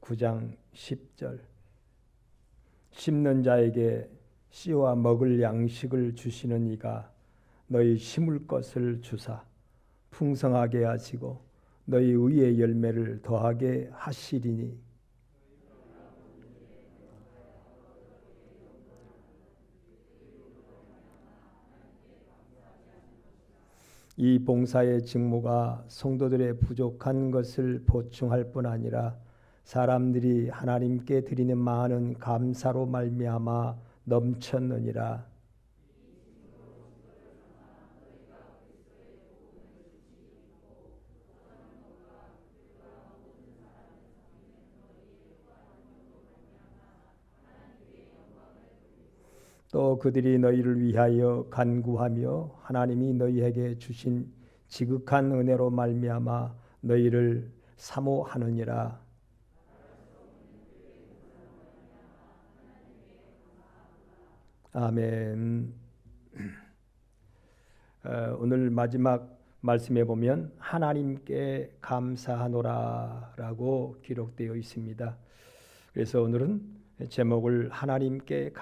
9장 10절 심는 자에게 씨와 먹을 양식을 주시는 이가 너희 심을 것을 주사 풍성하게 하시고 너희 의의 열매를 더하게 하시리니 이 봉사의 직무가 성도들의 부족한 것을 보충할 뿐 아니라 사람들이 하나님께 드리는 많은 감사로 말미암아 넘쳤느니라. 또 그들이 너희를 위하여 간구하며 하나님이 너희에게 주신 지극한 은혜로 말미암아 너희를 사모하느니라. 아멘. 오늘 마지막 말씀에 보면 하나님께 감사하노라라고 기록되어 있습니다. 그래서 오늘은 제목을 하나님께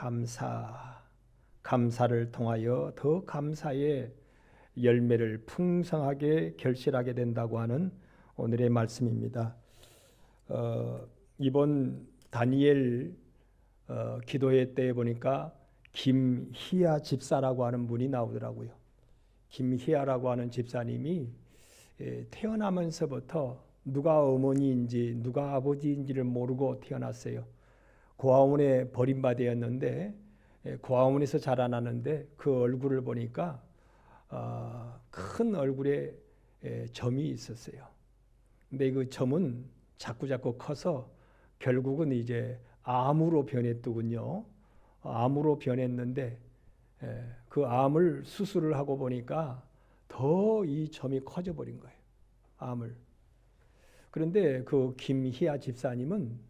감사를 통하여 더 감사의 열매를 풍성하게 결실하게 된다고 하는 오늘의 말씀입니다. 이번 다니엘 기도회 때 보니까 김희아 집사라고 하는 분이 나오더라고요. 김희아라고 하는 집사님이 태어나면서부터 누가 어머니인지 누가 아버지인지를 모르고 태어났어요. 고아원에 버림받았는데 고아원에서 자라나는데 그 얼굴을 보니까 큰 얼굴에 점이 있었어요. 근데 그 점은 자꾸 커서 결국은 이제 암으로 변했더군요. 암으로 변했는데 그 암을 수술을 하고 보니까 더 이 점이 커져 버린 거예요. 암을. 그런데 그 김희아 집사님은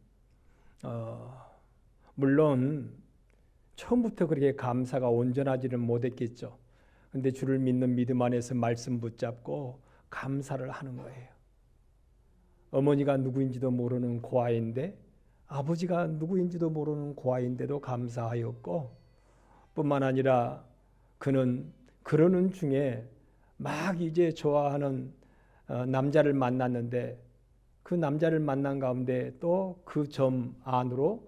물론 처음부터 그렇게 감사가 온전하지는 못했겠죠. 그런데 주를 믿는 믿음 안에서 말씀 붙잡고 감사를 하는 거예요. 어머니가 누구인지도 모르는 고아인데 아버지가 누구인지도 모르는 고아인데도 감사하였고 뿐만 아니라 그는 그러는 중에 막 이제 좋아하는 남자를 만났는데 그 남자를 만난 가운데 또 그 점 안으로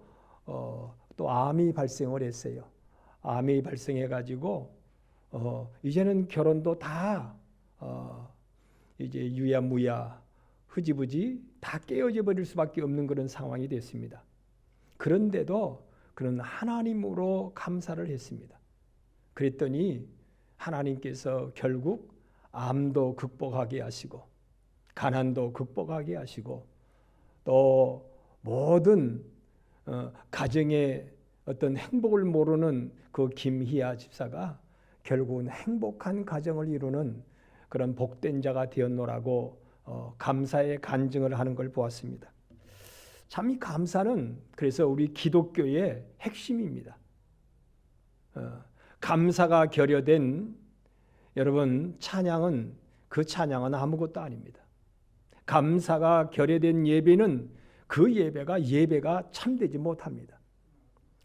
또 암이 발생을 했어요. 암이 발생해가지고 이제는 결혼도 다 이제 유야무야 흐지부지 다 깨어져 버릴 수밖에 없는 그런 상황이 됐습니다. 그런데도 그는 하나님으로 감사를 했습니다. 그랬더니 하나님께서 결국 암도 극복하게 하시고 가난도 극복하게 하시고 또 모든 가정의 어떤 행복을 모르는 그 김희아 집사가 결국은 행복한 가정을 이루는 그런 복된 자가 되었노라고 감사의 간증을 하는 걸 보았습니다. 참 이 감사는 그래서 우리 기독교의 핵심입니다. 감사가 결여된 여러분 찬양은 그 찬양은 아무것도 아닙니다. 감사가 결여된 예배는 그 예배가 참되지 못합니다.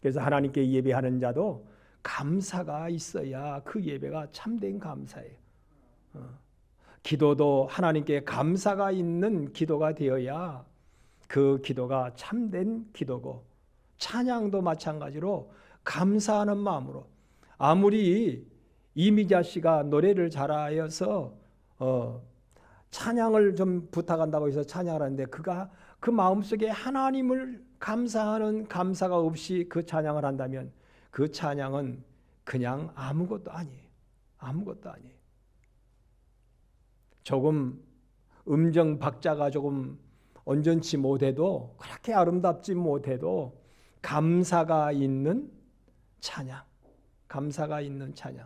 그래서 하나님께 예배하는 자도 감사가 있어야 그 예배가 참된 감사예요. 기도도 하나님께 감사가 있는 기도가 되어야 그 기도가 참된 기도고 찬양도 마찬가지로 감사하는 마음으로 아무리 이미자 씨가 노래를 잘하여서 찬양을 좀 부탁한다고 해서 찬양을 하는데 그가 그 마음속에 하나님을 감사하는 감사가 없이 그 찬양을 한다면 그 찬양은 그냥 아무것도 아니에요. 아무것도 아니에요. 조금 음정 박자가 조금 온전치 못해도 그렇게 아름답지 못해도 감사가 있는 찬양, 감사가 있는 찬양.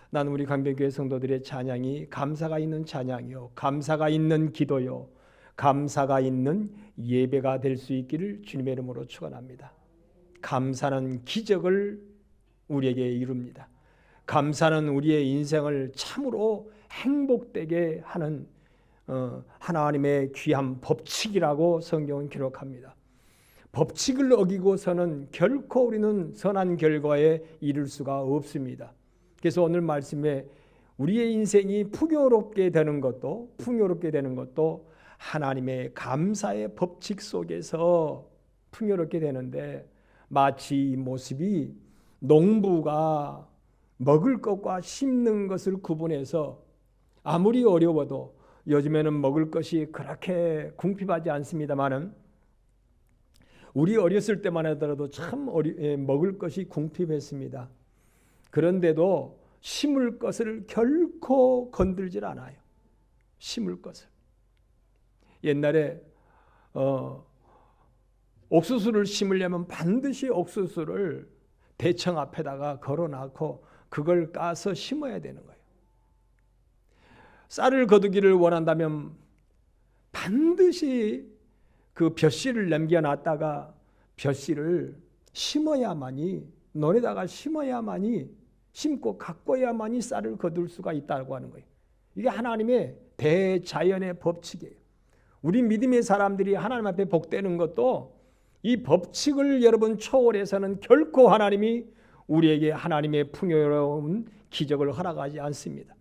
나는 우리 강변교회 성도들의 찬양이 감사가 있는 찬양이요, 감사가 있는 기도요, 감사가 있는 예배가 될 수 있기를 주님의 이름으로 축원합니다. 감사는 기적을 우리에게 이룹니다. 감사는 우리의 인생을 참으로 행복되게 하는 하나님의 귀한 법칙이라고 성경은 기록합니다. 법칙을 어기고서는 결코 우리는 선한 결과에 이를 수가 없습니다. 그래서 오늘 말씀에 우리의 인생이 풍요롭게 되는 것도 하나님의 감사의 법칙 속에서 풍요롭게 되는데, 마치 이 모습이 농부가 먹을 것과 심는 것을 구분해서 아무리 어려워도, 요즘에는 먹을 것이 그렇게 궁핍하지 않습니다만은 우리 어렸을 때만 하더라도 참 먹을 것이 궁핍했습니다. 그런데도 심을 것을 결코 건들질 않아요. 심을 것을. 옛날에 옥수수를 심으려면 반드시 옥수수를 대청 앞에다가 걸어놓고 그걸 까서 심어야 되는 거예요. 쌀을 거두기를 원한다면 반드시 그 벼씨를 남겨놨다가 벼씨를 심어야만이, 논에다가 심어야만이, 심고 가꿔야만이 쌀을 거둘 수가 있다고 하는 거예요. 이게 하나님의 대자연의 법칙이에요. 우리 믿음의 사람들이 하나님 앞에 복되는 것도 이 법칙을 여러분 초월해서는 결코 하나님이 우리에게 하나님의 풍요로운 기적을 허락하지 않습니다.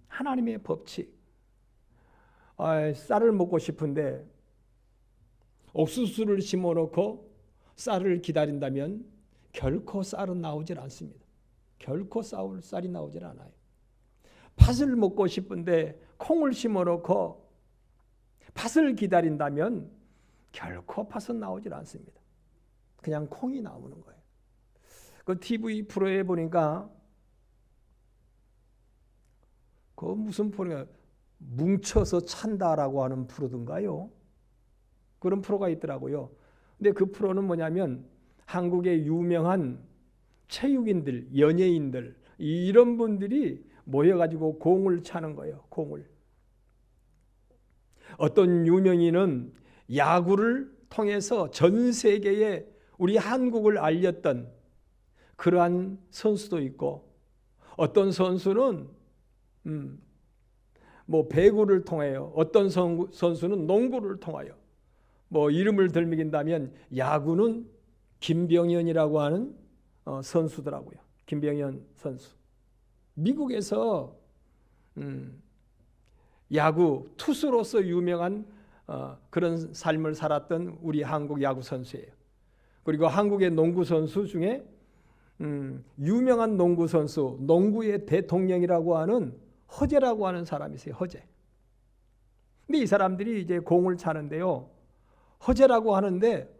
하나님의 법칙. 쌀을 먹고 싶은데 옥수수를 심어놓고 쌀을 기다린다면 결코 쌀은 나오질 않습니다. 결코 쌀이 나오질 않아요. 팥을 먹고 싶은데 콩을 심어놓고 팥을 기다린다면 결코 팥은 나오질 않습니다. 그냥 콩이 나오는 거예요. 그 TV 프로에 보니까 그 무슨 프로가 뭉쳐서 찬다라고 하는 프로든가요? 그런 프로가 있더라고요. 근데 그 프로는 뭐냐면 한국의 유명한 체육인들, 연예인들 이런 분들이 모여가지고 공을 차는 거예요. 공을. 어떤 유명인은 야구를 통해서 전 세계에 우리 한국을 알렸던 그러한 선수도 있고, 어떤 선수는 뭐 배구를 통하여, 어떤 선수는 농구를 통하여, 뭐 이름을 들먹인다면 야구는 김병현이라고 하는 선수더라고요. 김병현 선수. 미국에서 야구 투수로서 유명한 그런 삶을 살았던 우리 한국 야구 선수예요. 그리고 한국의 농구 선수 중에 유명한 농구 선수, 농구의 대통령이라고 하는 허재라고 하는 사람이 있어요. 허재. 근데 이 사람들이 이제 공을 차는데요. 허재라고 하는데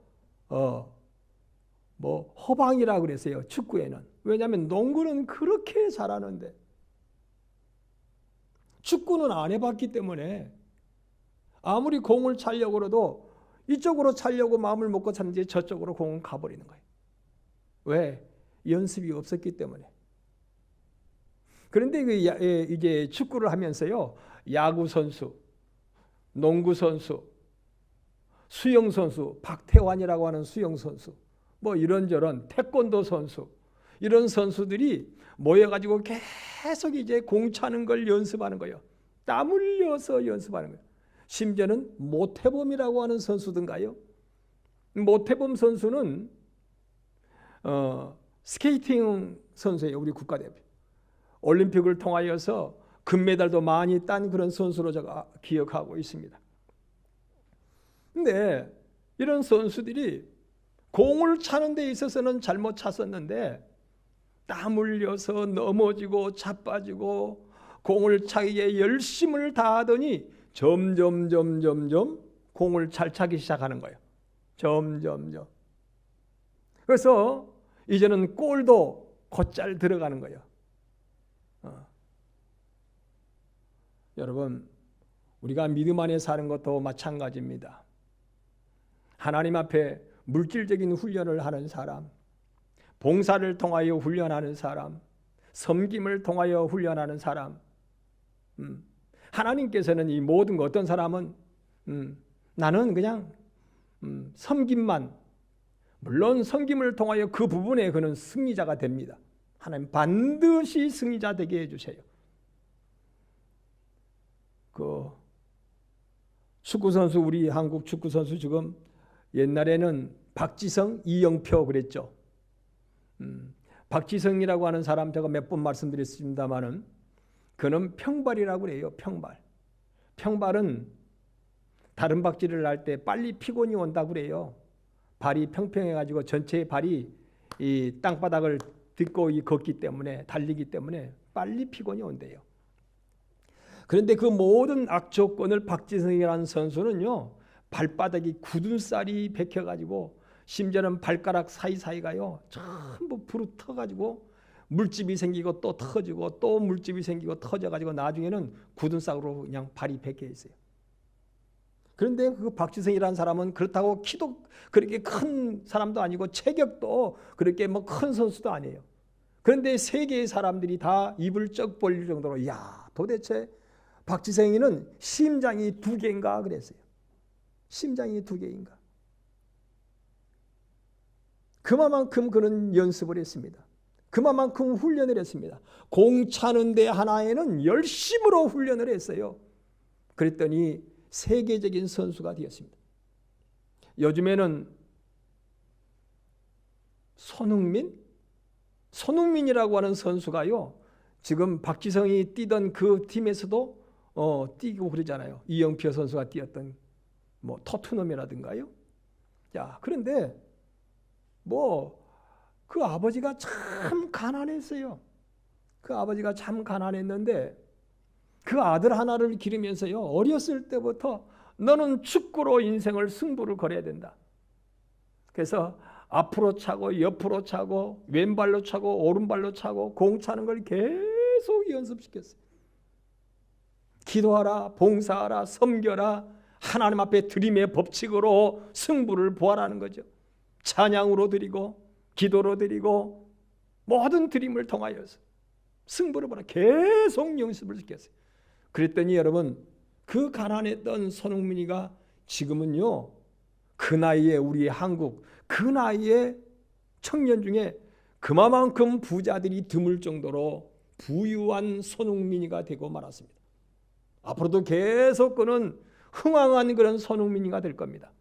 뭐 허방이라고 그랬어요. 축구에는. 왜냐하면 농구는 그렇게 잘하는데 축구는 안 해봤기 때문에 아무리 공을 차려고 해도 이쪽으로 차려고 마음을 먹고 찼는지 저쪽으로 공은 가버리는 거예요. 왜? 연습이 없었기 때문에. 그런데 이제 축구를 하면서요, 야구 선수, 농구 선수, 수영 선수, 박태환이라고 하는 수영 선수, 뭐 이런저런 태권도 선수, 이런 선수들이 모여가지고 계속 이제 공 차는 걸 연습하는 거예요. 땀 흘려서 연습하는 거예요. 심지어는 모태범이라고 하는 선수든가요. 모태범 선수는 스케이팅 선수예요. 우리 국가대표. 올림픽을 통하여서 금메달도 많이 딴 그런 선수로 제가 기억하고 있습니다. 근데 이런 선수들이 공을 차는 데 있어서는 잘못 찼었는데 땀 흘려서 넘어지고 자빠지고 공을 차기에 열심을 다하더니 점점 공을 잘 차기 시작하는 거예요. 점점. 그래서 이제는 골도 곧잘 들어가는 거예요. 여러분, 우리가 믿음 안에 사는 것도 마찬가지입니다. 하나님 앞에 물질적인 훈련을 하는 사람, 봉사를 통하여 훈련하는 사람, 섬김을 통하여 훈련하는 사람, 하나님께서는 이 모든 것, 어떤 사람은 나는 그냥 섬김만, 물론 섬김을 통하여 그 부분에 그는 승리자가 됩니다. 하나님 반드시 승리자 되게 해주세요. 그 축구선수, 우리 한국 축구선수 지금 옛날에는 박지성, 이영표 그랬죠. 박지성이라고 하는 사람 제가 몇 번 말씀드렸습니다마는 그는 평발이라고 그래요. 평발은 다른 박쥐를 날 때 빨리 피곤이 온다고 그래요. 발이 평평해가지고 전체의 발이 이 땅바닥을 딛고 걷기 때문에, 달리기 때문에 빨리 피곤이 온대요. 그런데 그 모든 악조건을 박지성이라는 선수는요, 발바닥이 굳은 쌀이 bek혀가지고 심지어는 발가락 사이사이가요 전부 부르터가지고 물집이 생기고 또 터지고 또 물집이 생기고 터져가지고 나중에는 굳은 쌀로 그냥 발이 bek혀 있어요. 그런데 그 박지성이라는 사람은 그렇다고 키도 그렇게 큰 사람도 아니고 체격도 그렇게 뭐 큰 선수도 아니에요. 그런데 세계의 사람들이 다 입을 쩍 벌릴 정도로 야, 도대체 박지성이는 심장이 2개인가 그랬어요. 심장이 2개인가. 그만큼 그는 연습을 했습니다. 그만큼 훈련을 했습니다. 공 차는 데 하나에는 열심으로 훈련을 했어요. 그랬더니 세계적인 선수가 되었습니다. 요즘에는 손흥민이라고 하는 선수가요, 지금 박지성이 뛰던 그 팀에서도 뛰고 그러잖아요. 이영표 선수가 뛰었던 뭐 토트넘이라든가요. 야, 그런데 그 아버지가 참 가난했어요. 그 아버지가 참 가난했는데 그 아들 하나를 기르면서요, 어렸을 때부터 너는 축구로 인생을 승부를 걸어야 된다. 그래서 앞으로 차고 옆으로 차고 왼발로 차고 오른발로 차고 공 차는 걸 계속 연습시켰어요. 기도하라, 봉사하라, 섬겨라, 하나님 앞에 드림의 법칙으로 승부를 보아라는 거죠. 찬양으로 드리고 기도로 드리고 모든 드림을 통하여서 승부를 보라, 계속 연습을 시켰어요. 그랬더니 여러분, 그 가난했던 손흥민이가 지금은요, 그 나이에 우리 한국 그 나이에 청년 중에 그만큼 부자들이 드물 정도로 부유한 손흥민이가 되고 말았습니다. 앞으로도 계속 그는 흥왕한 그런 손흥민이가 될 겁니다.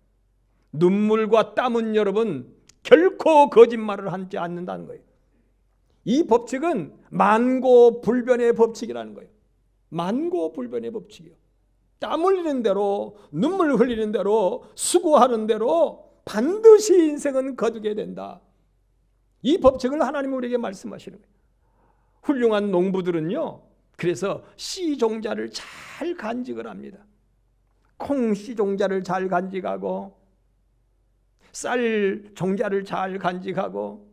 눈물과 땀은 여러분 결코 거짓말을 하지 않는다는 거예요. 이 법칙은 만고불변의 법칙이라는 거예요. 만고불변의 법칙이요. 땀 흘리는 대로, 눈물 흘리는 대로, 수고하는 대로 반드시 인생은 거두게 된다. 이 법칙을 하나님은 우리에게 말씀하시는 거예요. 훌륭한 농부들은요, 그래서 씨 종자를 잘 간직을 합니다. 콩 씨 종자를 잘 간직하고 쌀 종자를 잘 간직하고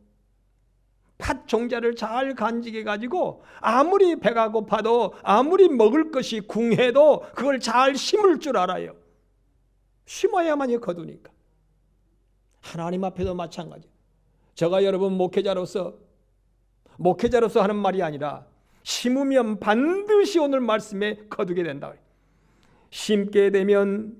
팥 종자를 잘 간직해 가지고 아무리 배가 고파도 아무리 먹을 것이 궁해도 그걸 잘 심을 줄 알아요. 심어야만이 거두니까. 하나님 앞에도 마찬가지. 제가 여러분 목회자로서 하는 말이 아니라 심으면 반드시 오늘 말씀에 거두게 된다. 심게 되면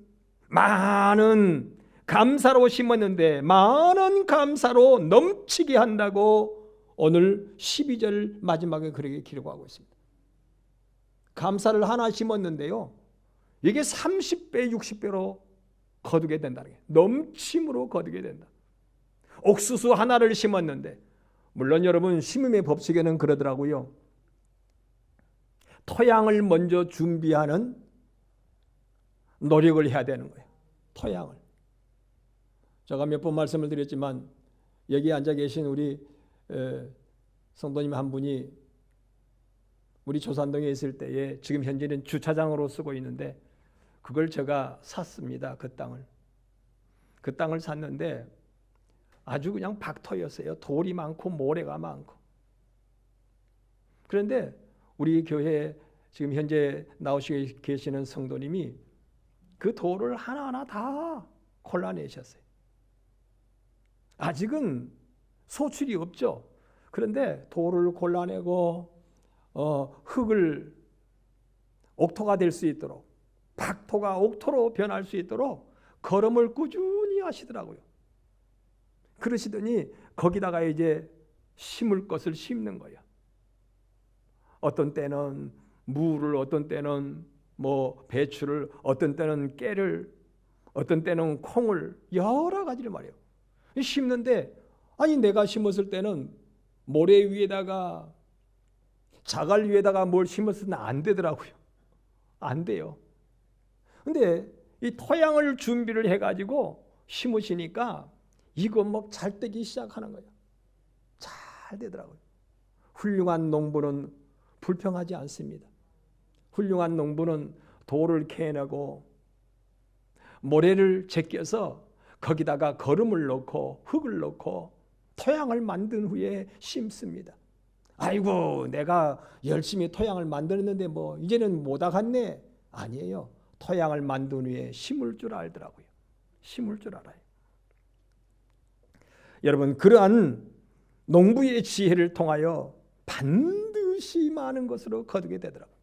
많은 감사로 심었는데 많은 감사로 넘치게 한다고 오늘 12절 마지막에 그렇게 기록하고 있습니다. 감사를 하나 심었는데요, 이게 30배, 60배로 거두게 된다는 거예요. 넘침으로 거두게 된다. 옥수수 하나를 심었는데, 물론 여러분 심음의 법칙에는 그러더라고요. 토양을 먼저 준비하는 노력을 해야 되는 거예요. 토양을. 제가 몇 번 말씀을 드렸지만 여기 앉아 계신 우리 성도님 한 분이 우리 조산동에 있을 때에 지금 현재는 주차장으로 쓰고 있는데 그걸 제가 샀습니다. 그 땅을 샀는데 아주 그냥 박토였어요. 돌이 많고 모래가 많고. 그런데 우리 교회에 지금 현재 나오시고 계시는 성도님이 그 돌을 하나하나 다 골라내셨어요. 아직은 소출이 없죠. 그런데 돌을 골라내고 흙을 옥토가 될 수 있도록, 박토가 옥토로 변할 수 있도록 걸음을 꾸준히 하시더라고요. 그러시더니 거기다가 이제 심을 것을 심는 거예요. 어떤 때는 무를, 어떤 때는 뭐 배추를, 어떤 때는 깨를, 어떤 때는 콩을 여러 가지를 말해요. 심는데 아니 내가 심었을 때는 모래 위에다가 자갈 위에다가 뭘 심었으면 안 되더라고요. 안 돼요. 근데 이 토양을 준비를 해가지고 심으시니까 이거 막 잘 되기 시작하는 거예요. 잘 되더라고요. 훌륭한 농부는 불평하지 않습니다. 훌륭한 농부는 돌을 캐내고 모래를 제껴서 거기다가 거름을 넣고 흙을 넣고 토양을 만든 후에 심습니다. 아이고 내가 열심히 토양을 만들었는데 뭐 이제는 못하겠네. 아니에요. 토양을 만든 후에 심을 줄 알더라고요. 심을 줄 알아요. 여러분 그러한 농부의 지혜를 통하여 반드시 많은 것으로 거두게 되더라고요.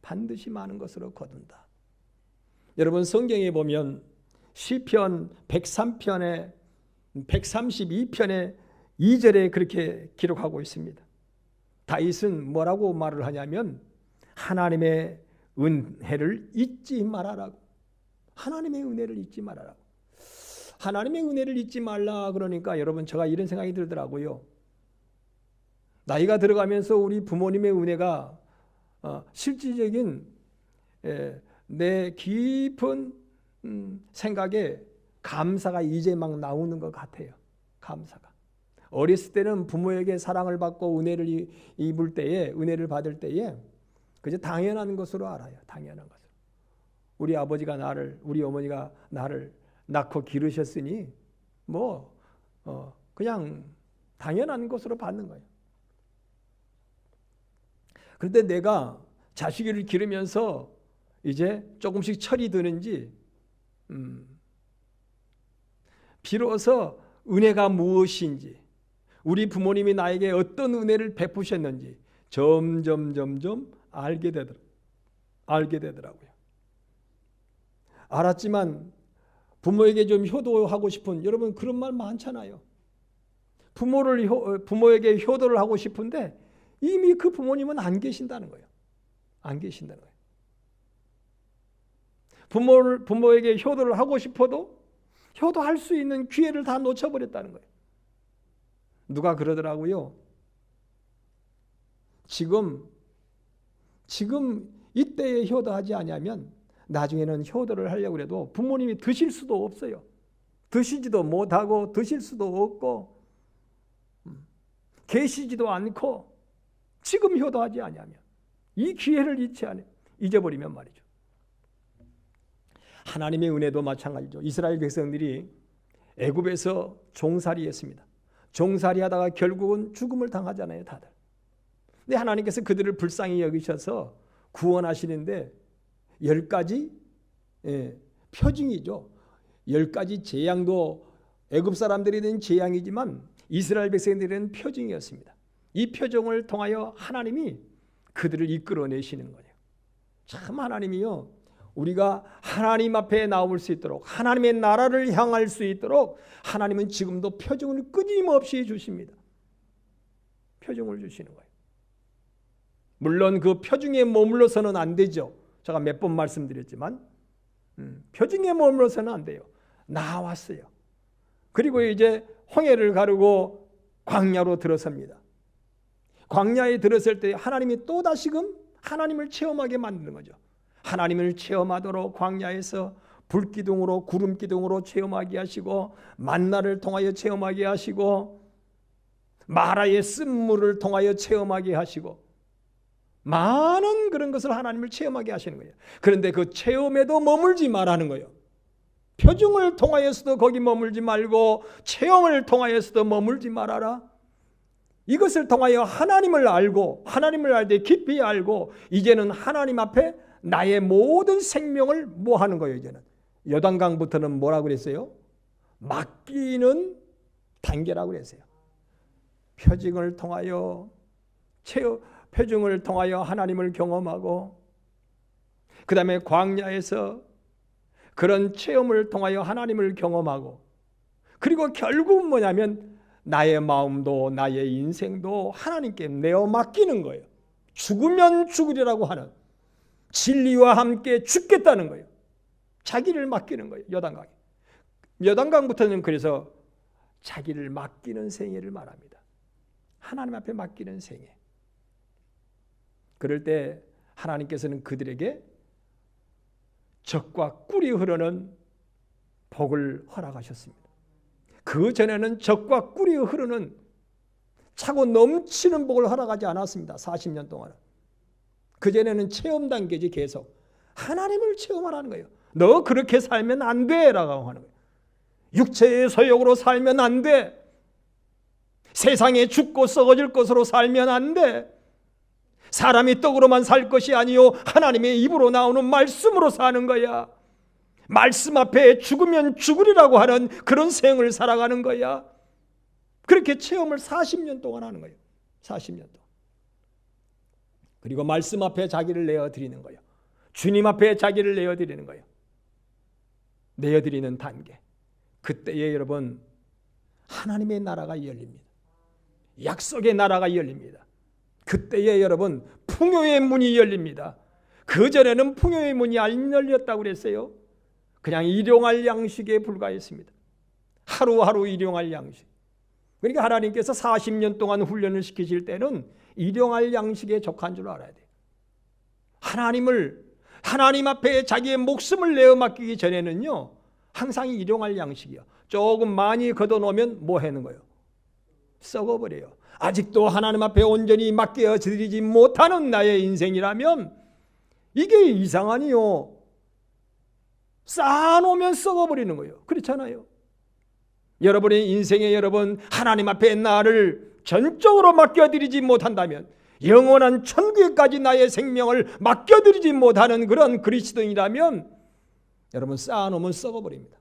반드시 많은 것으로 거둔다. 여러분 성경에 보면 시편 103편에 132편에 2절에 그렇게 기록하고 있습니다. 다윗은 뭐라고 말을 하냐면 하나님의 은혜를 잊지 말아라고. 하나님의 은혜를 잊지 말아라고. 하나님의 은혜를 잊지 말라 그러니까 여러분 제가 이런 생각이 들더라고요. 나이가 들어가면서 우리 부모님의 은혜가 실질적인 내 깊은 생각에 감사가 이제 막 나오는 것 같아요. 감사가. 어렸을 때는 부모에게 사랑을 받고 은혜를 입을 때에 은혜를 받을 때에 그저 당연한 것으로 알아요. 당연한 것으로. 우리 아버지가 나를 우리 어머니가 나를 낳고 기르셨으니 뭐 그냥 당연한 것으로 받는 거예요. 그런데 내가 자식을 기르면서 이제 조금씩 철이 드는지 비로소 은혜가 무엇인지 우리 부모님이 나에게 어떤 은혜를 베푸셨는지 점점 알게 되더라고요. 알았지만 부모에게 좀 효도하고 싶은 여러분 그런 말 많잖아요. 부모에게 효도를 하고 싶은데 이미 그 부모님은 안 계신다는 거예요. 안 계신다는 거예요. 부모에게 효도를 하고 싶어도 효도할 수 있는 기회를 다 놓쳐버렸다는 거예요. 누가 그러더라고요. 지금 이때에 효도하지 않으면 나중에는 효도를 하려고 해도 부모님이 드실 수도 없어요. 드시지도 못하고 드실 수도 없고 계시지도 않고 지금 효도하지 않으면 이 기회를 잊어버리면 말이죠. 하나님의 은혜도 마찬가지죠. 이스라엘 백성들이 애굽에서 종살이했습니다. 종살이하다가 결국은 죽음을 당하잖아요, 다들. 근데 하나님께서 그들을 불쌍히 여기셔서 구원하시는데 10가지 표징이죠. 10가지 재앙도 애굽 사람들이 된 재앙이지만 이스라엘 백성들은 표징이었습니다. 이 표징을 통하여 하나님이 그들을 이끌어내시는 거예요. 참 하나님이요. 우리가 하나님 앞에 나올 수 있도록 하나님의 나라를 향할 수 있도록 하나님은 지금도 표징을 끊임없이 주십니다. 표징을 주시는 거예요. 물론 그 표징에 머물러서는 안 되죠. 제가 몇 번 말씀드렸지만 표징에 머물러서는 안 돼요. 나왔어요. 그리고 이제 홍해를 가르고 광야로 들어섭니다. 광야에 들었을 때 하나님이 또 다시금 하나님을 체험하게 만드는 거죠. 하나님을 체험하도록 광야에서 불기둥으로 구름기둥으로 체험하게 하시고 만나를 통하여 체험하게 하시고 마라의 쓴물을 통하여 체험하게 하시고 많은 그런 것을 하나님을 체험하게 하시는 거예요. 그런데 그 체험에도 머물지 말라는 거예요. 표징을 통하여서도 거기 머물지 말고 체험을 통하여서도 머물지 말아라. 이것을 통하여 하나님을 알고 하나님을 알 때 깊이 알고 이제는 하나님 앞에 나의 모든 생명을 뭐 하는 거예요. 이제는 요단강부터는 뭐라고 그랬어요? 맡기는 단계라고 그랬어요. 표징을 통하여 표징을 통하여 하나님을 경험하고 그 다음에 광야에서 그런 체험을 통하여 하나님을 경험하고 그리고 결국은 뭐냐면 나의 마음도 나의 인생도 하나님께 내어 맡기는 거예요. 죽으면 죽으리라고 하는 진리와 함께 죽겠다는 거예요. 자기를 맡기는 거예요. 여단강. 여단강부터는 그래서 자기를 맡기는 생애를 말합니다. 하나님 앞에 맡기는 생애. 그럴 때 하나님께서는 그들에게 젖과 꿀이 흐르는 복을 허락하셨습니다. 그 전에는 젖과 꿀이 흐르는 차고 넘치는 복을 허락하지 않았습니다. 40년 동안. 그 전에는 체험 단계지. 계속 하나님을 체험하라는 거예요. 너 그렇게 살면 안 돼 라고 하는 거예요. 육체의 소욕으로 살면 안 돼. 세상에 죽고 썩어질 것으로 살면 안 돼. 사람이 떡으로만 살 것이 아니요 하나님의 입으로 나오는 말씀으로 사는 거야. 말씀 앞에 죽으면 죽으리라고 하는 그런 생을 살아가는 거야. 그렇게 체험을 40년 동안 하는 거예요. 40년 동안. 그리고 말씀 앞에 자기를 내어드리는 거예요. 주님 앞에 자기를 내어드리는 거예요. 내어드리는 단계. 그때에 여러분 하나님의 나라가 열립니다. 약속의 나라가 열립니다. 그때에 여러분 풍요의 문이 열립니다. 그전에는 풍요의 문이 안 열렸다고 그랬어요. 그냥 일용할 양식에 불과했습니다. 하루하루 일용할 양식. 그러니까 하나님께서 40년 동안 훈련을 시키실 때는 일용할 양식에 족한 줄 알아야 돼요. 하나님 앞에 자기의 목숨을 내어 맡기기 전에는요 항상 일용할 양식이요. 조금 많이 걷어놓으면 뭐 하는 거예요? 썩어버려요. 아직도 하나님 앞에 온전히 맡겨드리지 못하는 나의 인생이라면 이게 이상하니요. 쌓아놓으면 썩어버리는 거예요. 그렇잖아요. 여러분의 인생에 여러분 하나님 앞에 나를 전적으로 맡겨드리지 못한다면 영원한 천국에까지 나의 생명을 맡겨드리지 못하는 그런 그리스도인이라면 여러분 쌓아놓으면 썩어버립니다.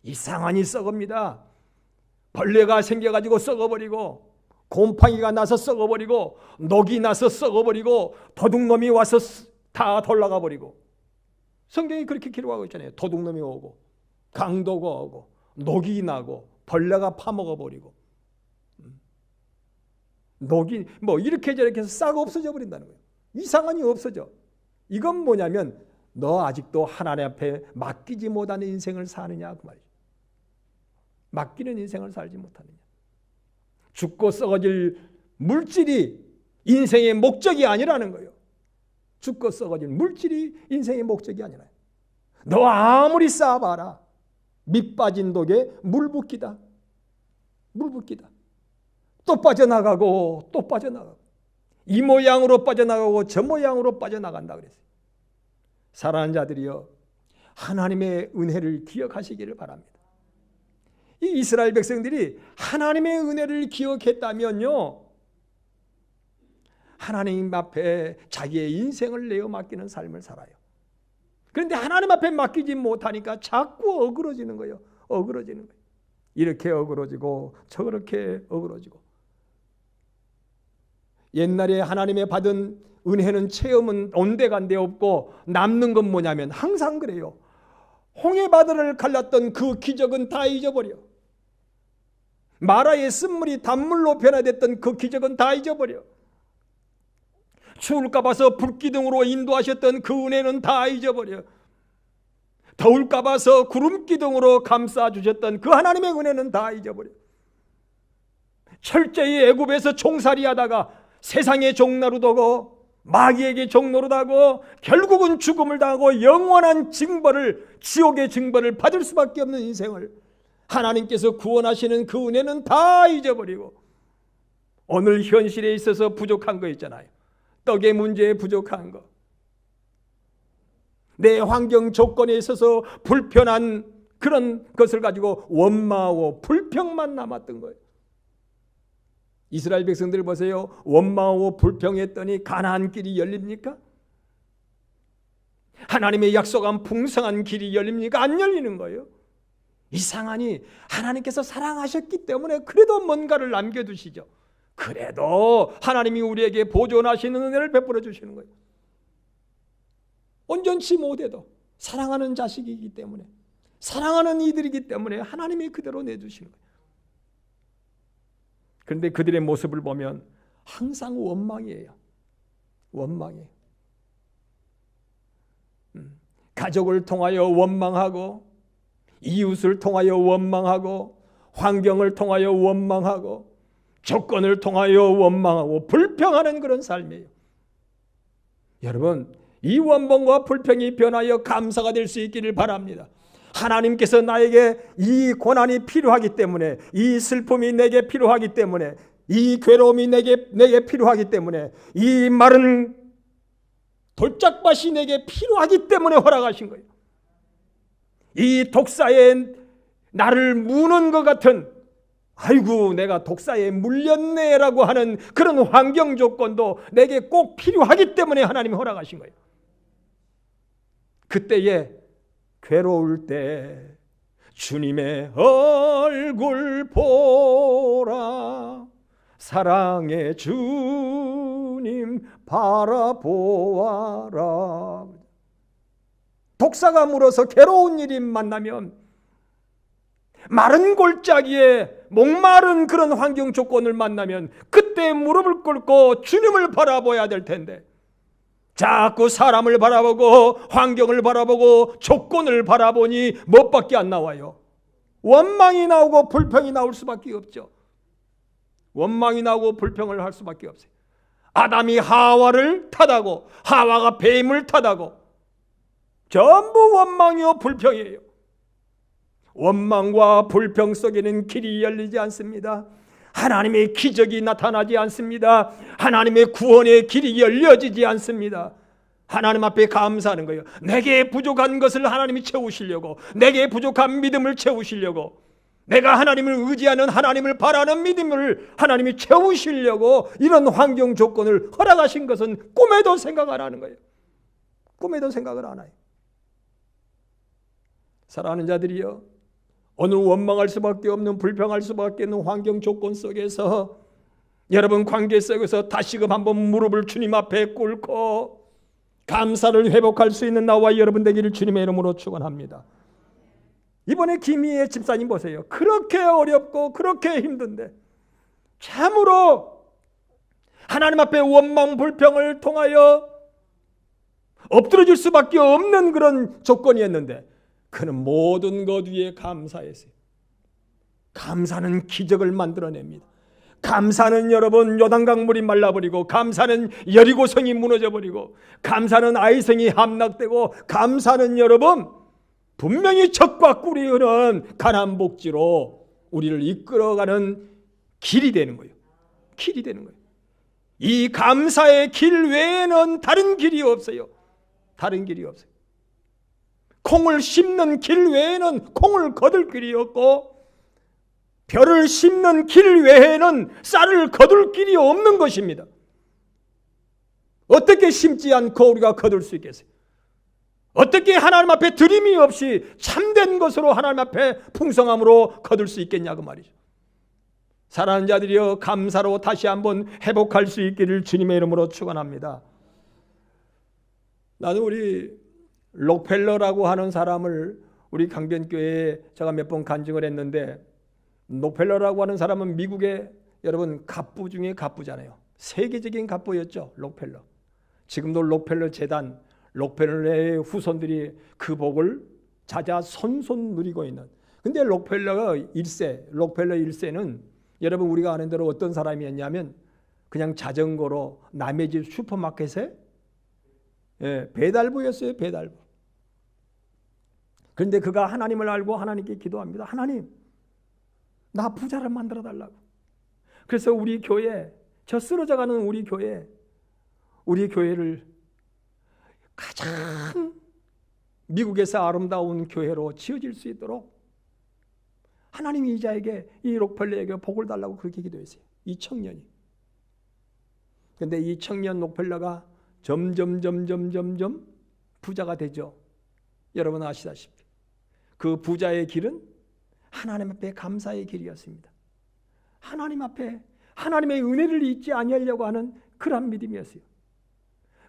이상하니 썩습니다. 벌레가 생겨가지고 썩어버리고 곰팡이가 나서 썩어버리고 녹이 나서 썩어버리고 도둑놈이 와서 다 돌아가 버리고 성경이 그렇게 기록하고 있잖아요. 도둑놈이 오고 강도가 오고 녹이 나고 벌레가 파먹어버리고 녹이 뭐 이렇게 저렇게 해서 싹 없어져 버린다는 거예요. 이상하니 없어져. 이건 뭐냐면 너 아직도 하나님 앞에 맡기지 못하는 인생을 사느냐 그 말이죠. 맡기는 인생을 살지 못하느냐. 죽고 썩어질 물질이 인생의 목적이 아니라는 거예요. 죽고 썩어질 물질이 인생의 목적이 아니라. 너 아무리 쌓아봐라. 밑 빠진 독에 물 붓기다. 물 붓기다. 또 빠져나가고 또 빠져나가고 이 모양으로 빠져나가고 저 모양으로 빠져나간다 그랬어요. 사랑하는 자들이여 하나님의 은혜를 기억하시기를 바랍니다. 이 이스라엘 백성들이 하나님의 은혜를 기억했다면요 하나님 앞에 자기의 인생을 내어 맡기는 삶을 살아요. 그런데 하나님 앞에 맡기지 못하니까 자꾸 어그러지는 거예요. 어그러지는 거예요. 이렇게 어그러지고 저렇게 어그러지고. 옛날에 하나님의 받은 은혜는 체험은 온데간데 없고 남는 건 뭐냐면 항상 그래요. 홍해바다를 갈랐던 그 기적은 다 잊어버려. 마라의 쓴물이 단물로 변화됐던 그 기적은 다 잊어버려. 추울까 봐서 불기둥으로 인도하셨던 그 은혜는 다 잊어버려. 더울까 봐서 구름기둥으로 감싸주셨던 그 하나님의 은혜는 다 잊어버려. 철저히 애굽에서 종살이하다가 세상의 종노릇하고 마귀에게 종노릇하고 결국은 죽음을 당하고 영원한 징벌을 지옥의 징벌을 받을 수밖에 없는 인생을 하나님께서 구원하시는 그 은혜는 다 잊어버리고 오늘 현실에 있어서 부족한 거 있잖아요. 떡의 문제에 부족한 거. 내 환경 조건에 있어서 불편한 그런 것을 가지고 원망하고 불평만 남았던 거예요. 이스라엘 백성들 보세요. 원망하고 불평했더니 가나안 길이 열립니까? 하나님의 약속한 풍성한 길이 열립니까? 안 열리는 거예요. 이상하니 하나님께서 사랑하셨기 때문에 그래도 뭔가를 남겨두시죠. 그래도 하나님이 우리에게 보존하시는 은혜를 베풀어 주시는 거예요. 온전치 못해도 사랑하는 자식이기 때문에 사랑하는 이들이기 때문에 하나님이 그대로 내주시는 거예요. 그런데 그들의 모습을 보면 항상 원망이에요. 원망이에요. 가족을 통하여 원망하고, 이웃을 통하여 원망하고, 환경을 통하여 원망하고, 조건을 통하여 원망하고 불평하는 그런 삶이에요. 여러분, 이 원망과 불평이 변하여 감사가 될 수 있기를 바랍니다. 하나님께서 나에게 이 고난이 필요하기 때문에, 이 슬픔이 내게 필요하기 때문에, 이 괴로움이 내게 필요하기 때문에, 이 마른 돌짝밭이 내게 필요하기 때문에 허락하신 거예요. 이 독사에 나를 무는 것 같은, 아이고 내가 독사에 물렸네라고 하는 그런 환경 조건도 내게 꼭 필요하기 때문에 하나님이 허락하신 거예요. 그때에 괴로울 때 주님의 얼굴 보라, 사랑의 주님 바라보아라. 독사가 물어서 괴로운 일이 만나면, 마른 골짜기에 목마른 그런 환경 조건을 만나면 그때 무릎을 꿇고 주님을 바라봐야 될 텐데, 자꾸 사람을 바라보고 환경을 바라보고 조건을 바라보니 무엇밖에 안 나와요? 원망이 나오고 불평이 나올 수밖에 없죠. 원망이 나오고 불평을 할 수밖에 없어요. 아담이 하와를 탓하고 하와가 뱀을 탓하고 전부 원망이요 불평이에요. 원망과 불평 속에는 길이 열리지 않습니다. 하나님의 기적이 나타나지 않습니다. 하나님의 구원의 길이 열려지지 않습니다. 하나님 앞에 감사하는 거예요. 내게 부족한 것을 하나님이 채우시려고, 내게 부족한 믿음을 채우시려고, 내가 하나님을 의지하는, 하나님을 바라는 믿음을 하나님이 채우시려고 이런 환경 조건을 허락하신 것은 꿈에도 생각 안 하는 거예요. 꿈에도 생각을 안 해요. 사랑하는 자들이여, 오늘 원망할 수밖에 없는, 불평할 수밖에 없는 환경 조건 속에서, 여러분 관계 속에서 다시금 한번 무릎을 주님 앞에 꿇고 감사를 회복할 수 있는 나와 여러분 되기를 주님의 이름으로 축원합니다. 이번에 김희애 집사님 보세요. 그렇게 어렵고 그렇게 힘든데 참으로 하나님 앞에 원망 불평을 통하여 엎드러질 수밖에 없는 그런 조건이었는데, 그는 모든 것 위에 감사했어요. 감사는 기적을 만들어냅니다. 감사는 여러분 요단강물이 말라버리고, 감사는 여리고성이 무너져버리고, 감사는 아이성이 함락되고, 감사는 여러분 분명히 젖과 꿀이 흐르는 가나안 복지로 우리를 이끌어가는 길이 되는 거예요. 길이 되는 거예요. 이 감사의 길 외에는 다른 길이 없어요. 다른 길이 없어요. 콩을 심는 길 외에는 콩을 거둘 길이 없고, 벼를 심는 길 외에는 쌀을 거둘 길이 없는 것입니다. 어떻게 심지 않고 우리가 거둘 수 있겠어요? 어떻게 하나님 앞에 드림이 없이 참된 것으로 하나님 앞에 풍성함으로 거둘 수 있겠냐고 말이죠. 사랑하는 자들이여, 감사로 다시 한번 회복할 수 있기를 주님의 이름으로 축원합니다. 나는 우리 록펠러라고 하는 사람을 우리 강변교회에 제가 몇 번 간증을 했는데, 록펠러라고 하는 사람은 미국의 여러분 갑부 중에 갑부잖아요. 세계적인 갑부였죠, 록펠러. 지금도 록펠러 재단, 록펠러의 후손들이 그 복을 자자손손 누리고 있는. 근데 록펠러 1세는 여러분 우리가 아는 대로 어떤 사람이었냐면, 그냥 자전거로 남의 집 슈퍼마켓에 배달부였어요. 배달부. 그런데 그가 하나님을 알고 하나님께 기도합니다. 하나님, 나 부자를 만들어 달라고. 그래서 우리 교회, 저 쓰러져가는 우리 교회를 가장 미국에서 아름다운 교회로 지어질 수 있도록 하나님이 이 자에게, 이 록펠러에게 복을 달라고 그렇게 기도했어요. 이 청년이. 그런데 이 청년 록펠러가 점점 부자가 되죠. 여러분 아시다시피 그 부자의 길은 하나님 앞에 감사의 길이었습니다. 하나님 앞에 하나님의 은혜를 잊지 아니하려고 하는 그런 믿음이었어요.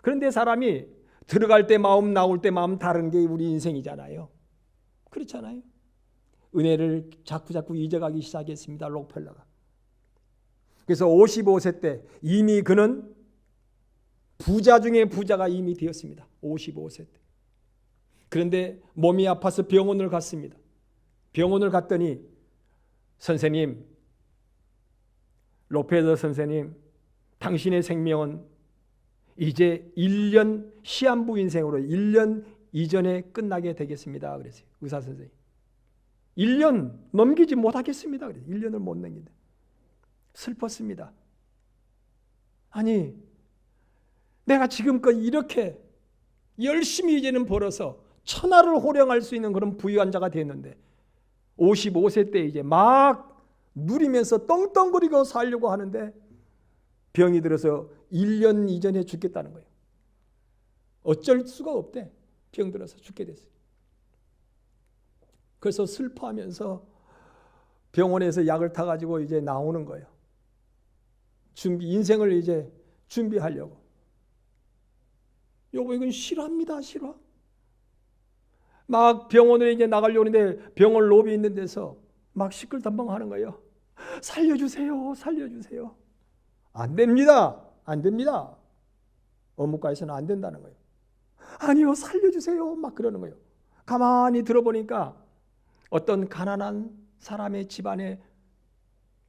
그런데 사람이 들어갈 때 마음, 나올 때 마음 다른 게 우리 인생이잖아요. 그렇잖아요. 은혜를 자꾸 잊어가기 시작했습니다, 록펠러가. 그래서 55세 때 이미 그는 부자 중에 부자가 이미 되었습니다. 55세 때. 그런데 몸이 아파서 병원을 갔습니다. 병원을 갔더니 선생님, 로페저 선생님, 당신의 생명은 이제 1년 시한부 인생으로 1년 이전에 끝나게 되겠습니다. 그랬어요. 의사 선생님. 1년 넘기지 못하겠습니다. 그랬어요. 1년을 못 넘긴다. 슬펐습니다. 아니, 내가 지금껏 이렇게 열심히 이제는 벌어서 천하를 호령할 수 있는 그런 부유한 자가 됐는데 55세 때 이제 막 누리면서 떵떵거리고 살려고 하는데 병이 들어서 1년 이전에 죽겠다는 거예요. 어쩔 수가 없대. 병 들어서 죽게 됐어요. 그래서 슬퍼하면서 병원에서 약을 타가지고 이제 나오는 거예요. 인생을 이제 준비하려고. 여보, 이건 실화입니다, 실화. 막 병원에 이제 나가려고 하는데 병원 로비 있는 데서 막 시끌단방하는 거예요. 살려주세요, 살려주세요. 안 됩니다, 안 됩니다. 어묵가에서는 안 된다는 거예요. 아니요, 살려주세요, 막 그러는 거예요. 가만히 들어보니까 어떤 가난한 사람의 집안에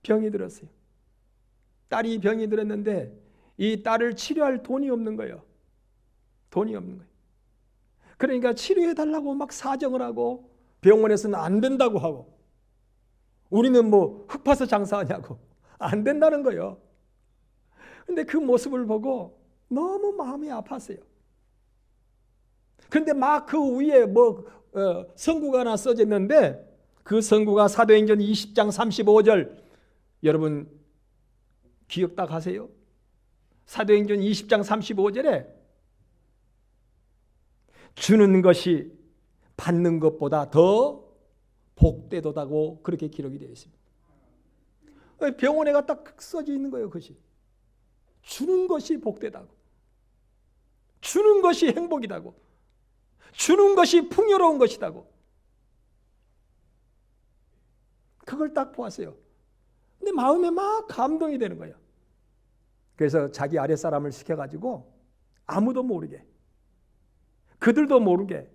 병이 들었어요. 딸이 병이 들었는데 이 딸을 치료할 돈이 없는 거예요. 돈이 없는 거예요. 그러니까 치료해달라고 막 사정을 하고 병원에서는 안 된다고 하고 우리는 뭐 흙 파서 장사하냐고 안 된다는 거예요. 근데 그 모습을 보고 너무 마음이 아팠어요. 그런데 막 그 위에 성구가 하나 써져 있는데 그 성구가 사도행전 20장 35절 여러분 기억 딱 하세요? 사도행전 20장 35절에 주는 것이 받는 것보다 더 복되도다고 그렇게 기록이 되어 있습니다. 병원에가 딱 써져 있는 거예요. 그것이 주는 것이 복되다고, 주는 것이 행복이다고, 주는 것이 풍요로운 것이다고. 그걸 딱 보았어요. 근데 마음에 막 감동이 되는 거예요. 그래서 자기 아랫사람을 시켜가지고 아무도 모르게, 그들도 모르게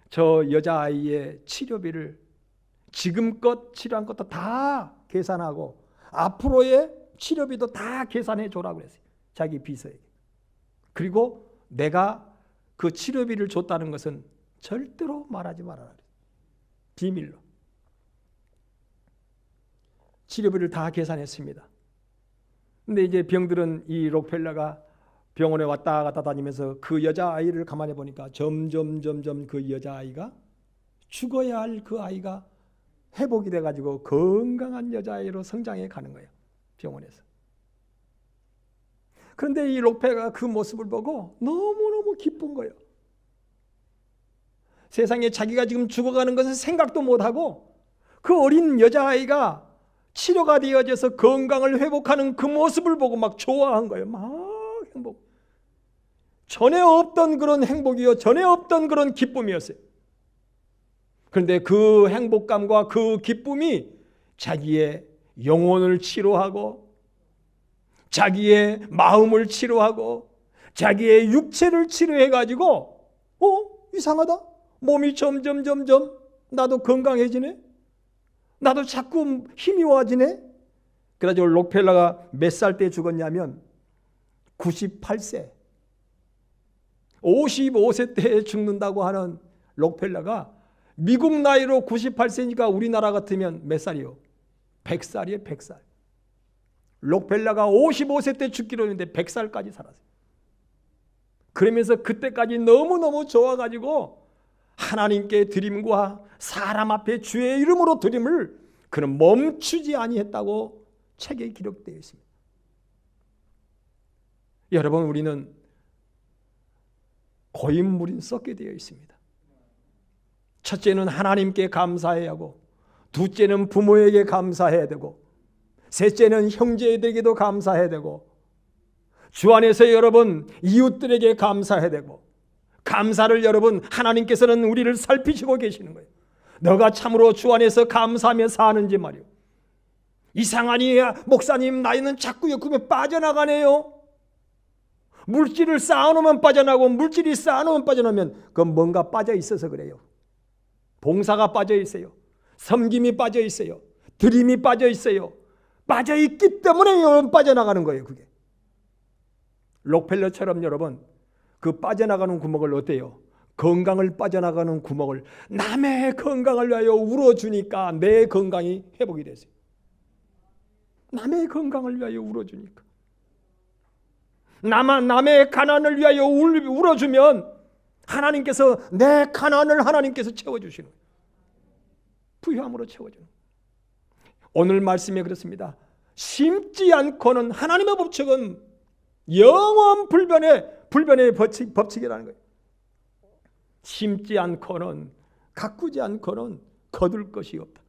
저 여자아이의 치료비를 지금껏 치료한 것도 다 계산하고 앞으로의 치료비도 다 계산해 줘라고 그랬어요. 자기 비서에게. 그리고 내가 그 치료비를 줬다는 것은 절대로 말하지 말아라. 비밀로. 치료비를 다 계산했습니다. 근데 이제 병들은 이 록펠러가 병원에 왔다 갔다 다니면서 그 여자아이를 가만히 보니까 점점 그 여자아이가 죽어야 할 그 아이가 회복이 돼가지고 건강한 여자아이로 성장해 가는 거예요. 병원에서. 그런데 이 록펠러가 그 모습을 보고 너무너무 기쁜 거예요. 세상에 자기가 지금 죽어가는 것을 생각도 못하고 그 어린 여자아이가 치료가 되어져서 건강을 회복하는 그 모습을 보고 막 좋아한 거예요. 막 행복. 전에 없던 그런 행복이요, 전에 없던 그런 기쁨이었어요. 그런데 그 행복감과 그 기쁨이 자기의 영혼을 치료하고 자기의 마음을 치료하고 자기의 육체를 치료해가지고 이상하다. 몸이 점점 나도 건강해지네. 나도 자꾸 힘이 와지네. 그래가지고 록펠러가 몇 살 때 죽었냐면 98세. 55세 때 죽는다고 하는 록펠러가 미국 나이로 98세니까 우리나라 같으면 몇 살이요? 100살이에요. 100살. 록펠러가 55세 때 죽기로 했는데 100살까지 살았어요. 그러면서 그때까지 너무너무 좋아가지고 하나님께 드림과 사람 앞에 주의 이름으로 드림을 그는 멈추지 아니했다고 책에 기록되어 있습니다. 여러분, 우리는 고인물인 썩게 되어 있습니다. 첫째는 하나님께 감사해야 하고, 둘째는 부모에게 감사해야 되고, 셋째는 형제에게도 감사해야 되고, 주 안에서 여러분 이웃들에게 감사해야 되고, 감사를 여러분 하나님께서는 우리를 살피시고 계시는 거예요. 너가 참으로 주 안에서 감사하며 사는지 말이요. 이상하니 목사님 나이는 자꾸 옆구리에 빠져나가네요. 물질을 쌓아놓으면 빠져나고 물질이 쌓아놓으면 빠져나오면 그건 뭔가 빠져 있어서 그래요. 봉사가 빠져 있어요. 섬김이 빠져 있어요. 드림이 빠져 있어요. 빠져 있기 때문에 여러분 빠져나가는 거예요. 그게 록펠러처럼 여러분 그 빠져나가는 구멍을 어때요? 건강을 빠져나가는 구멍을 남의 건강을 위하여 울어주니까 내 건강이 회복이 됐어요. 남의 건강을 위하여 울어주니까 남의 가난을 위하여 울어주면 하나님께서 내 가난을 하나님께서 채워주시는 거예요. 부유함으로 채워주는 거예요. 오늘 말씀에 그렇습니다. 심지 않고는 하나님의 법칙은 영원 불변의 법칙이라는 거예요. 심지 않고는 가꾸지 않고는 거둘 것이 없다.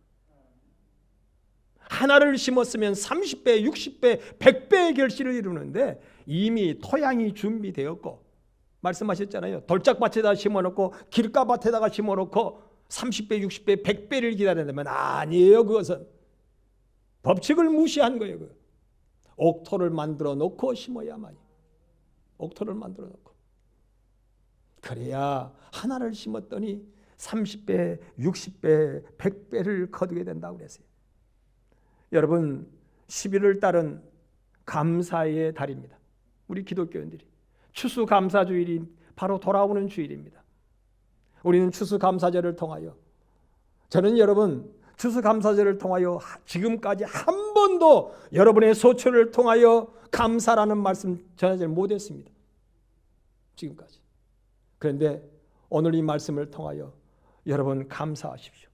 하나를 심었으면 30배, 60배, 100배의 결실을 이루는데 이미 토양이 준비되었고 말씀하셨잖아요. 돌짝밭에다 심어놓고 길가밭에다가 심어놓고 30배, 60배, 100배를 기다린다면 아니에요. 그것은 법칙을 무시한 거예요. 옥토를 만들어 놓고 심어야만이. 옥토를 만들어 놓고 그래야 하나를 심었더니 30배, 60배, 100배를 거두게 된다고 그랬어요. 여러분 11월 달은 감사의 달입니다. 우리 기독교인들이 추수감사주일이 바로 돌아오는 주일입니다. 우리는 추수감사절을 통하여 저는 여러분 추수감사절을 통하여 지금까지 한 번도 여러분의 소처를 통하여 감사라는 말씀 전하지 못했습니다. 지금까지. 그런데 오늘 이 말씀을 통하여 여러분 감사하십시오.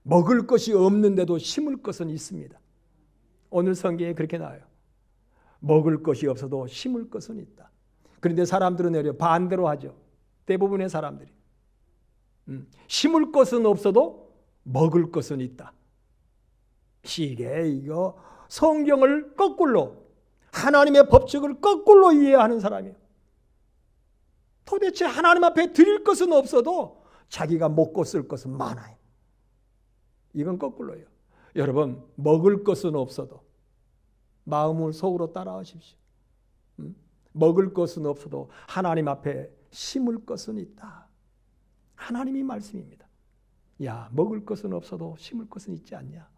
먹을 것이 없는데도 심을 것은 있습니다. 오늘 성경에 그렇게 나와요. 먹을 것이 없어도 심을 것은 있다. 그런데 사람들은 반대로 하죠. 대부분의 사람들이. 심을 것은 없어도 먹을 것은 있다. 이거 성경을 거꾸로 하나님의 법칙을 거꾸로 이해하는 사람이에요. 도대체 하나님 앞에 드릴 것은 없어도 자기가 먹고 쓸 것은 많아요. 이건 거꾸로예요. 여러분 먹을 것은 없어도 마음을 속으로 따라하십시오. 먹을 것은 없어도 하나님 앞에 심을 것은 있다. 하나님이 말씀입니다. 야, 먹을 것은 없어도 심을 것은 있지 않냐?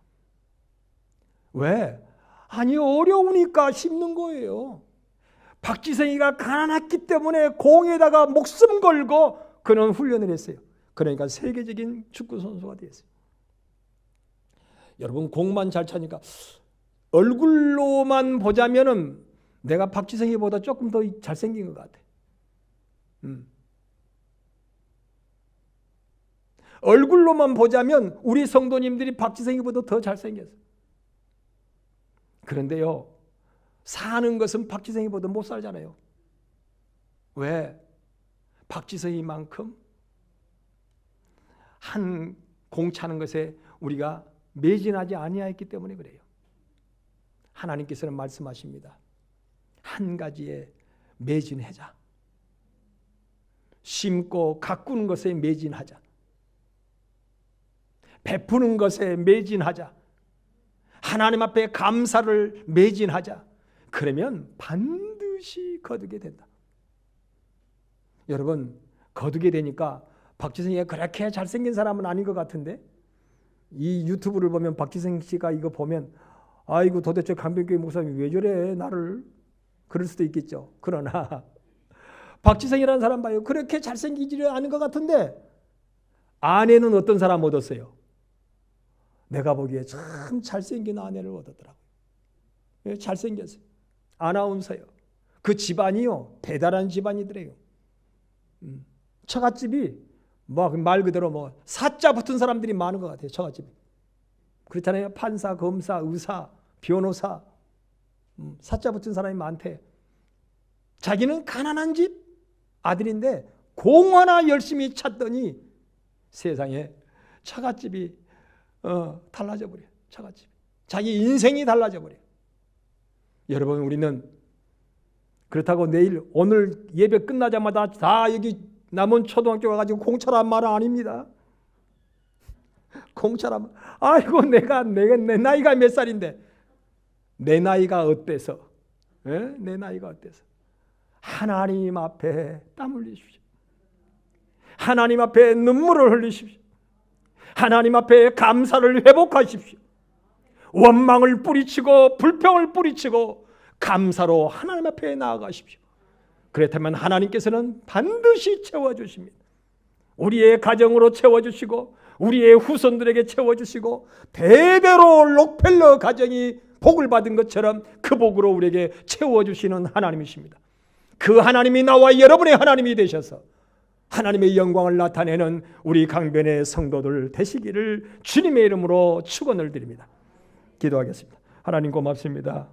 왜? 아니 어려우니까 심는 거예요. 박지성이가 가난했기 때문에 공에다가 목숨 걸고 그는 훈련을 했어요. 그러니까 세계적인 축구 선수가 됐어요. 여러분 공만 잘 차니까 얼굴로만 보자면은 내가 박지성이보다 조금 더 잘생긴 것 같아. 얼굴로만 보자면 우리 성도님들이 박지성이보다 더 잘생겼어요. 그런데요, 사는 것은 박지성이보다 못 살잖아요. 왜? 박지성이만큼 한 공 차는 것에 우리가 매진하지 아니하였기 때문에 그래요. 하나님께서는 말씀하십니다. 한 가지에 매진하자. 심고 가꾸는 것에 매진하자. 베푸는 것에 매진하자. 하나님 앞에 감사를 매진하자. 그러면 반드시 거두게 된다. 여러분 거두게 되니까 박지성이가 그렇게 잘생긴 사람은 아닌 것 같은데 이 유튜브를 보면 박지성 씨가 이거 보면 아이고 도대체 강변교회 목사님이 왜 저래 나를 그럴 수도 있겠죠. 그러나 박지성이라는 사람 봐요. 그렇게 잘생기지 않은 것 같은데 아내는 어떤 사람 얻었어요? 내가 보기에 참 잘생긴 아내를 얻었더라고요. 잘생겼어요. 아나운서요. 그 집안이요 대단한 집안이더래요. 처갓집이 말 그대로 사자 붙은 사람들이 많은 것 같아요. 처갓집이. 그렇잖아요. 판사, 검사, 의사, 변호사 사자 붙은 사람이 많대. 자기는 가난한 집 아들인데 공 하나 열심히 찾더니 세상에 처갓집이 달라져 버려. 처갓집. 자기 인생이 달라져 버려. 여러분 우리는 그렇다고 오늘 예배 끝나자마자 다 여기 남원 초등학교 가가지고 공차란 말은 아닙니다. 공차란 아이고 내가 내 나이가 몇 살인데 내 나이가 어때서? 내 나이가 어때서? 하나님 앞에 땀 흘리십시오. 하나님 앞에 눈물을 흘리십시오. 하나님 앞에 감사를 회복하십시오. 원망을 뿌리치고 불평을 뿌리치고 감사로 하나님 앞에 나아가십시오. 그렇다면 하나님께서는 반드시 채워주십니다. 우리의 가정으로 채워주시고 우리의 후손들에게 채워주시고 대대로 록펠러 가정이 복을 받은 것처럼 그 복으로 우리에게 채워주시는 하나님이십니다. 그 하나님이 나와 여러분의 하나님이 되셔서 하나님의 영광을 나타내는 우리 강변의 성도들 되시기를 주님의 이름으로 축원을 드립니다. 기도하겠습니다. 하나님 고맙습니다.